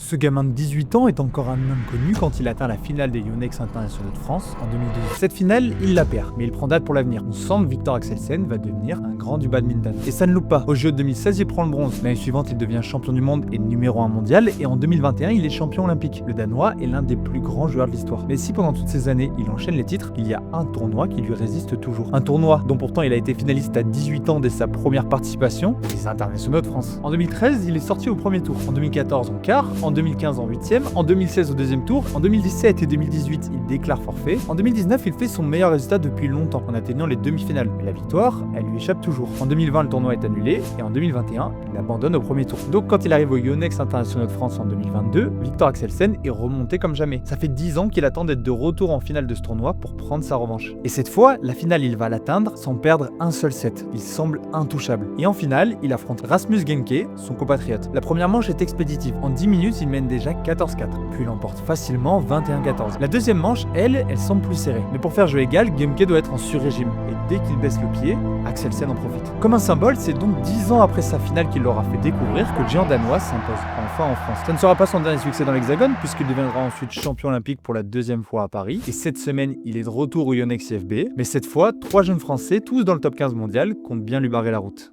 Ce gamin de 18 ans est encore un inconnu quand il atteint la finale des Yonex Internationaux de France en 2012. Cette finale, il la perd, mais il prend date pour l'avenir. On sent que Viktor Axelsen va devenir un grand du badminton. Et ça ne loupe pas. Au jeu de 2016, il prend le bronze. L'année suivante, il devient champion du monde et numéro 1 mondial. Et en 2021, il est champion olympique. Le Danois est l'un des plus grands joueurs de l'histoire. Mais si pendant toutes ces années, il enchaîne les titres, il y a un tournoi qui lui résiste toujours. Un tournoi dont pourtant il a été finaliste à 18 ans dès sa première participation, les Internationaux de France. En 2013, il est sorti au premier tour. En 2014, en quart. En 2015, en huitième. En 2016, au deuxième tour. En 2017 et 2018, il déclare forfait. En 2019, il fait son meilleur résultat depuis longtemps en atteignant les demi-finales. Mais la victoire, elle lui échappe toujours. En 2020, le tournoi est annulé. Et en 2021, il abandonne au premier tour. Donc quand il arrive aux Yonex Internationaux de France en 2022, Viktor Axelsen est remonté comme jamais. Ça fait 10 ans qu'il attend d'être de retour en finale de ce tournoi pour prendre sa revanche. Et cette fois, la finale, il va l'atteindre sans perdre un seul set. Il semble intouchable. Et en finale, il affronte Rasmus Genke, son compatriote. La première manche est expéditive. En 10 minutes, il mène déjà 14-4. Puis il emporte facilement 21-14. La deuxième manche, elle semble plus serrée. Mais pour faire jeu égal, Genke doit être en sur-régime. Et dès qu'il baisse le pied, Axelsen en profite. Comme un symbole, c'est donc 10 ans après sa finale qu'il l'aura fait découvrir que le géant danois s'impose enfin en France. Ça ne sera pas son dernier succès dans l'Hexagone, puisqu'il deviendra ensuite champion olympique pour la deuxième fois à Paris. Et cette semaine, il est de retour au Yonex IFB. Mais cette fois, 3 jeunes Français, tous dans le top 15 mondial, comptent bien lui barrer la route.